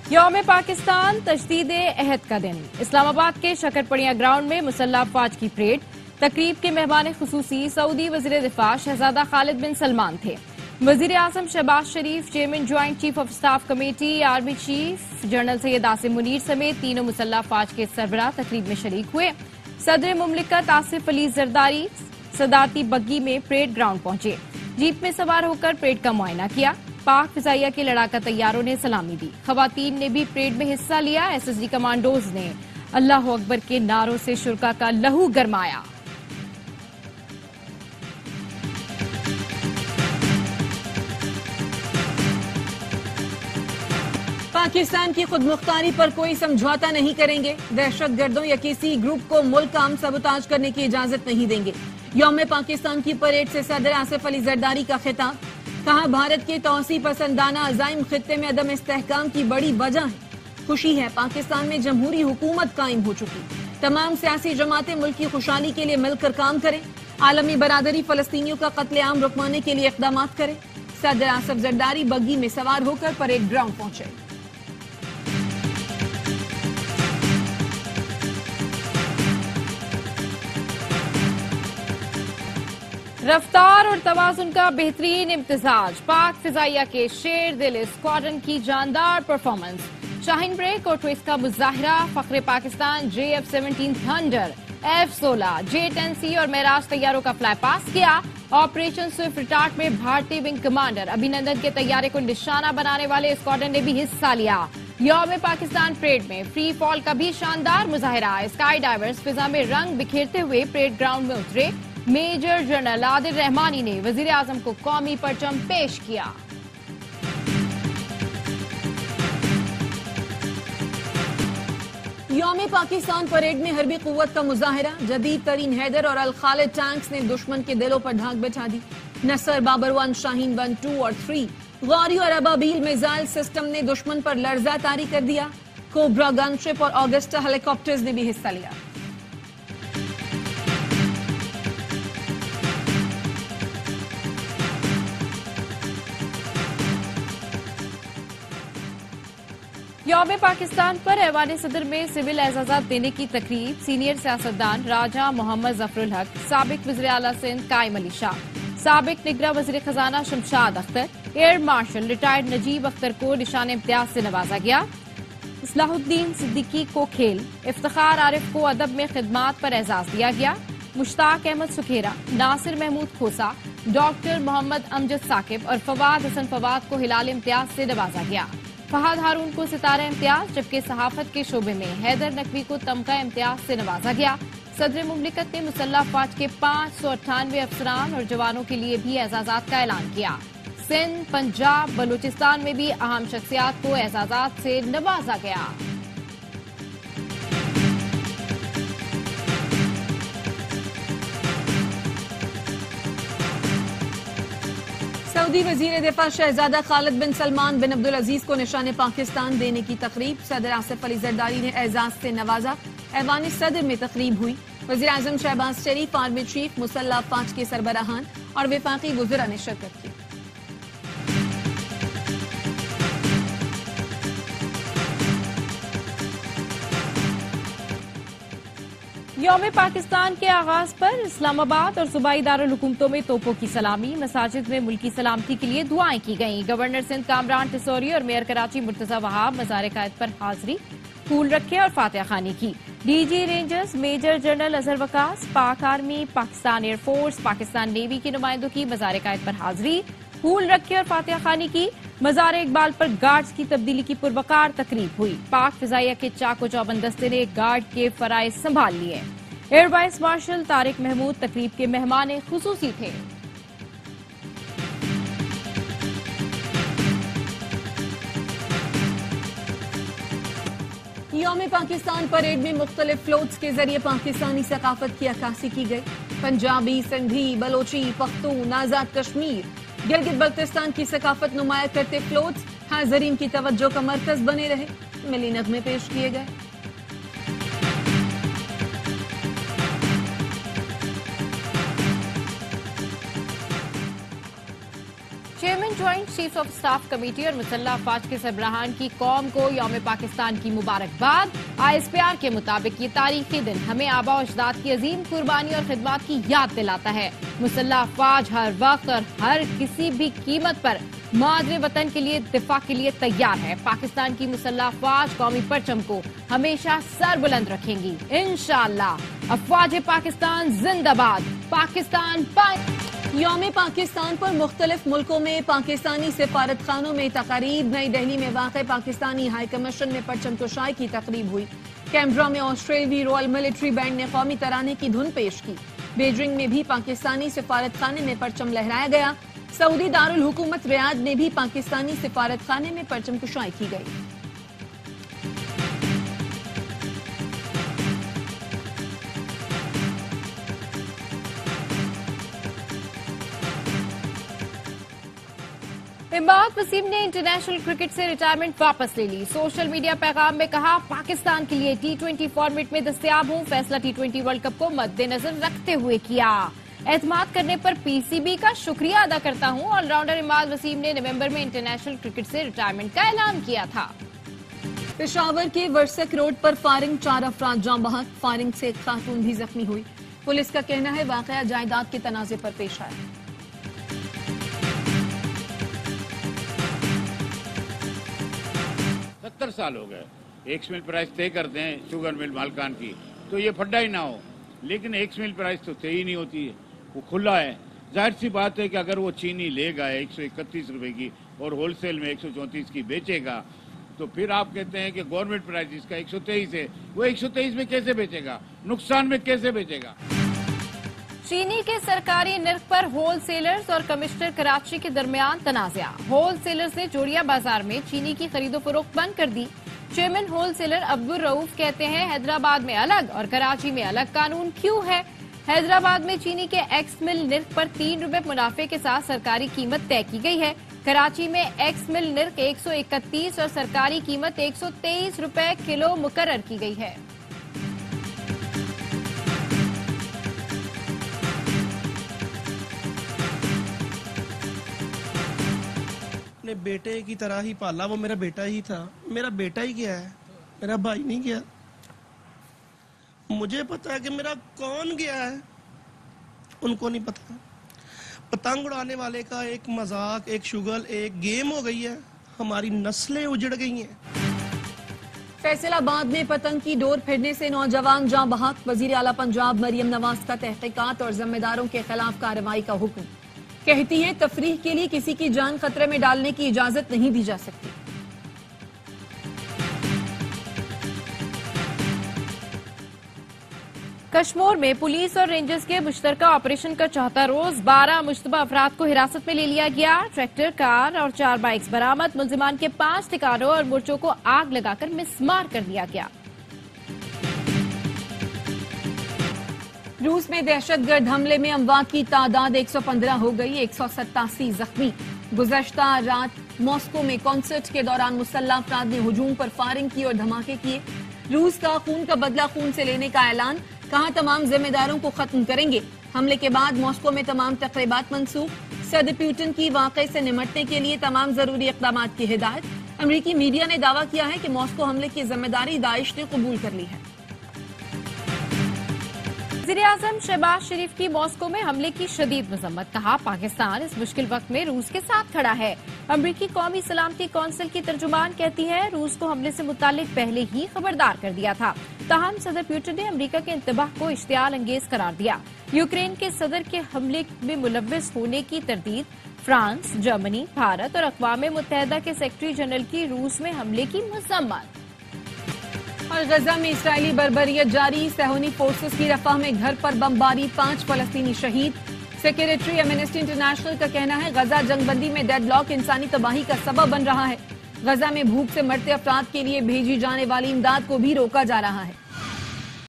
यौम पाकिस्तान तजदीद अहद का दिन। इस्लामाबाद के शकरपड़िया ग्राउंड में मुसल्लह अफवाज की परेड। तकरीब के मेहमान खुसूसी सऊदी वज़ीर दिफा शहजादा खालिद बिन सलमान थे। वज़ीर आज़म Shahbaz Sharif, chairman joint chief of staff committee, army chief general Syed Asim Munir समेत तीनों मुसल्लह अफवाज के सरबराह तकरीब में शरीक हुए। सदर मुमलिकत आसिफ अली जरदारी सदारती बग्गी में परेड ग्राउंड पहुंचे। जीप में सवार होकर परेड का मुआयना किया। पाक फिजाइया के लड़ाका तैयारों ने सलामी दी। खवातीन ने भी परेड में हिस्सा लिया। एसएसजी कमांडोज ने अल्लाह अकबर के नारों से शुरका का लहू गरमाया। पाकिस्तान की खुदमुख्तारी पर कोई समझौता नहीं करेंगे। दहशतगर्दों या किसी ग्रुप को मुल्क का अमन सबूताज करने की इजाजत नहीं देंगे। यौम पाकिस्तान की परेड से सदर आसिफ अली जरदारी का खिताब। कहा, भारत के तौसी पसंदाना अज़ाइम खित्ते में अदम इस्तेहकाम की बड़ी वजह है। खुशी है पाकिस्तान में जमहूरी हुकूमत कायम हो चुकी। तमाम सियासी जमातें मुल्क की खुशहाली के लिए मिलकर काम करें। आलमी बरादरी फलस्तीनियों का कत्लेआम रुकवाने के लिए इक़दाम करे। सदर आसिफ जरदारी बग्गी में सवार होकर परेड ग्राउंड पहुंचे। रफ्तार और तवाजुन का बेहतरीन इम्तिजाज। पाक फिजाइया के शेर दिल स्क्वाड्रन की जानदार परफॉर्मेंस। शाहीन ब्रेक और ट्विस्ट का मुजाहिरा। फख्रे Pakistan JF-17 thunder, F-16, J-10C और मेराज तैयारों का फ्लाई पास किया। ऑपरेशन स्विफ्ट रिटार्ट में भारतीय विंग कमांडर अभिनंदन के तैयारे को निशाना बनाने वाले स्क्वाड्रन ने भी हिस्सा लिया। यौम पाकिस्तान परेड में फ्री फॉल का भी शानदार मुजाहिरा। स्काई डाइवर्स फिजा में रंग बिखेरते हुए परेड ग्राउंड में उतरे। मेजर जनरल आदिल रहमानी ने वजीर आजम को कौमी परचम पेश किया। यौम पाकिस्तान परेड में हरबी कुव्वत का मुजाहिरा। जदीद तरीन हैदर और अल खालिद टैंक्स ने दुश्मन के दिलों पर ढाक बिठा दी। नसर, बाबर 1, शाहीन 1, 2 और 3, गौरी और अबाबील मिसाइल सिस्टम ने दुश्मन पर लर्जा तारी कर दिया। कोबरा गनशिप और ऑगस्टा हेलीकॉप्टर्स ने भी हिस्सा लिया। यौम पाकिस्तान पर ऐवान सदर में सिविल एजाजात देने की तकरीब। सीनियर सियासतदान राजा मोहम्मद जफरुल हक, साबिक वज़ीर आला सिंध कायम अली शाह, साबिक निगरां वज़ीर खजाना Shamshad Akhtar, air marshal retired Najeeb Akhtar को निशान इम्तियाज से नवाजा गया। इस्लाहुद्दीन सिद्दीकी को खेल, इफ्तिखार आरिफ को अदब में खिदमात पर एजाज दिया गया। मुश्ताक अहमद सुखेरा, नासिर महमूद खोसा, डॉक्टर मोहम्मद अमजद साकिब और फवाद हसन फवाद को हिलाल इम्तियाज से नवाजा गया। फहाद हारून को सितारा इम्तियाज, जबकि सहाफत के शोबे में हैदर नकवी को तमगा इम्तियाज से नवाजा गया। सदर मुमलिकत ने मुसल्लह अफवाज के 598 अफसरान और जवानों के लिए भी एजाजात का ऐलान किया। सिंध, पंजाब, बलूचिस्तान में भी अहम शख्सियात को एजाजात से नवाजा गया। सऊदी वजीर दिफा शहजादा खालिद बिन सलमान बिन अब्दुल अजीज को निशान पाकिस्तान देने की तकरीब। सदर आसिफ अली जरदारी ने एजाज से नवाजा। ऐवान सदर में तकरीब हुई। वज़ीर आज़म शहबाज शरीफ, आर्मी चीफ, मुसल्लह अफवाज के सरबराहान और वफाकी वज़रा ने शिरकत की। यौम पाकिस्तान के आगाज पर इस्लामाबाद और सूबाई दारुल हुकूमतों में तोपों की सलामी। मसाजिद में मुल्की सलामती के लिए दुआएं की गईं। गवर्नर सिंध कामरान टिसोरी और मेयर कराची मुर्तजा वहाब मज़ार कायद पर हाजिरी, फूल रखे और फातिहा खानी की। DG rangers major general Azhar Waqas, Pak army, Pakistan air force, Pakistan navy के नुमाइंदों की मज़ार कायद पर हाजिरी, फूल रखे और फातिहा खानी की। मज़ार इकबाल पर गार्ड्स की तब्दीली की पुरवकार तकरीब हुई। पाक फिजाइया के चाको चौबंद दस्ते ने गार्ड के फराइज संभाल लिए। Air vice marshal Tariq Mahmood तकरीब के मेहमान खुसूसी थे। यौम पाकिस्तान परेड में मुख्तलिफ फ्लोट्स के जरिए पाकिस्तानी सकाफत की अक्कासी की गई। पंजाबी, सिंधी, बलोची, पख्तून, आजाद कश्मीर, गिलगित बल्तिस्तान की सकाफत नुमाया करते फ्लोट्स हाजरीन की तवज्जो का मरकज बने रहे। मिली नगमे पेश किए गए। Chairman joint chief of staff committee और मुसल्लह अफवाज के सरबराहान की कौम को यौम पाकिस्तान की मुबारकबाद। ISPR के मुताबिक ये तारीखी दिन हमें आबा और अजदाद की अजीम कुर्बानी और खिदमत की याद दिलाता है। मुसल्लह अफवाज हर वक्त और हर किसी भी कीमत पर मादरे वतन के लिए दिफा के लिए तैयार है। पाकिस्तान की मुसल्लह अफवाज कौमी परचम को हमेशा सर बुलंद रखेंगी इंशाअल्लाह। अफवाज पाकिस्तान जिंदाबाद। पाकिस्तान यौम पाकिस्तान पर मुख्तलिफ मुल्कों में पाकिस्तानी सिफारत खानों में तकारीब। नई दिल्ली में वाक़ पाकिस्तानी हाई कमीशन में परचम कुशाई की तकरीब हुई। कैनबरा में ऑस्ट्रेलियाई रॉयल मिलिट्री बैंड ने कौमी तराने की धुन पेश की। बीजिंग में भी पाकिस्तानी सिफारत खाने में परचम लहराया गया। सऊदी दारुल हुकूमत रियाद में भी पाकिस्तानी सिफारत खाने में परचम कुशाई की गई। इमबाद वसीम ने इंटरनेशनल क्रिकेट से रिटायरमेंट वापस ले ली। सोशल मीडिया पैगाम में कहा, पाकिस्तान के लिए T20 फॉर्मेट में दस्तयाब हूं। फैसला T20 वर्ल्ड कप को मद्देनजर रखते हुए किया। एतमाद करने पर PCB का शुक्रिया अदा करता हूं। ऑलराउंडर इमबाद वसीम ने नवंबर में इंटरनेशनल क्रिकेट से रिटायरमेंट का ऐलान किया था। पेशावर के वर्सक रोड पर फायरिंग, 4 अफराद जाँ बहक। फायरिंग से एक खातून भी जख्मी हुई। पुलिस का कहना है वाकया जायदाद के तनाजे पर पेश आया। 70 साल हो गए। एक्स मिल प्राइस तय करते हैं शुगर मिल मालकान की, तो ये फड्डा ही ना हो। लेकिन एक्स मिल प्राइस तो तय ही नहीं होती है, वो खुला है। जाहिर सी बात है कि अगर वो चीनी लेगा 131 रुपए की और होलसेल में 134 की बेचेगा, तो फिर आप कहते हैं कि गवर्नमेंट प्राइस जिसका 123 है वो 123 में कैसे बेचेगा, नुकसान में कैसे बेचेगा। चीनी के सरकारी नर्ख पर होलसेलर्स और कमिश्नर कराची के दरमियान तनाज़ा। होलसेलर्स ने जोड़िया बाजार में चीनी की खरीदो फरोख्त बंद कर दी। चेयरमैन होलसेलर अब्दुल रऊफ कहते हैं, हैदराबाद में अलग और कराची में अलग कानून क्यों है। हैदराबाद में चीनी के एक्स मिल नर्ख पर 3 रुपए मुनाफे के साथ सरकारी कीमत तय की गई है। कराची में एक्स मिल नर्ख 131 और सरकारी कीमत 123 रुपए किलो मुकर्रर की गई है। अपने बेटे की तरह ही पाला, वो मेरा बेटा ही था। मेरा बेटा ही गया है, मेरा भाई नहीं गया। मुझे पता है कि मेरा कौन गया है, उनको नहीं पता। पतंग उड़ाने वाले का एक मजाक, एक शुगल, एक गेम हो गई है। हमारी नस्लें उजड़ गई हैं। फैसलाबाद में पतंग की डोर फिरने से नौजवान जाँ बहक। वजीर आला पंजाब मरियम नवाज का तहकीकात और जिम्मेदारों के खिलाफ कार्रवाई का हुक्म। कहती है, तफरीह के लिए किसी की जान खतरे में डालने की इजाजत नहीं दी जा सकती। कश्मीर में पुलिस और रेंजर्स के मुश्तरका ऑपरेशन का चौथा रोज 12 मुश्तबा अफराद को हिरासत में ले लिया गया। ट्रैक्टर, कार और 4 बाइक्स बरामद। मुलजिमान के 5 ठिकानों और मोर्चों को आग लगाकर मिसमार कर दिया गया। रूस में दहशतगर्द हमले में अमवात की तादाद 115 हो गई, 187 जख्मी। गुज़श्ता रात मॉस्को में कॉन्सर्ट के दौरान मुसल्लह अफराद ने हुजूम पर फायरिंग की और धमाके किए। रूस का खून का बदला खून से लेने का ऐलान। कहा, तमाम जिम्मेदारों को खत्म करेंगे। हमले के बाद मॉस्को में तमाम तकरीबात मंसूख। सदर पुतिन की वाक़े से निमटने के लिए तमाम जरूरी इक़दाम की हिदायत। अमरीकी मीडिया ने दावा किया है कि मॉस्को हमले की जिम्मेदारी दाइश ने कबूल कर ली है। वज़ीर-ए-आज़म शहबाज शरीफ की मॉस्को में हमले की शदीद मजम्मत। कहा, पाकिस्तान इस मुश्किल वक्त में रूस के साथ खड़ा है। अमरीकी कौमी सलामती कौंसिल की तर्जुमान कहती है, रूस को हमले से मुतालिक पहले ही खबरदार कर दिया था। ताहम सदर पुतिन ने अमरीका के इंतबाह को इश्तियाल अंगेज करार दिया। यूक्रेन के सदर के हमले में मुलव्विस होने की तरदीद। फ्रांस, जर्मनी, भारत और अक़वाम मुत्तहिदा के सेक्रेटरी जनरल की रूस में हमले की मजम्मत। और गजा में इसराइली बर्बरियत जारी। सेहूनी फोर्सेस की रफाह में घर पर बमबारी, 5 फलस्तीनी शहीद। सेक्रेटरी एमनेस्टी इंटरनेशनल का कहना है, गजा जंगबंदी में डेडलॉक इंसानी तबाही का सबब बन रहा है। गजा में भूख से मरते अफराद के लिए भेजी जाने वाली इमदाद को भी रोका जा रहा है।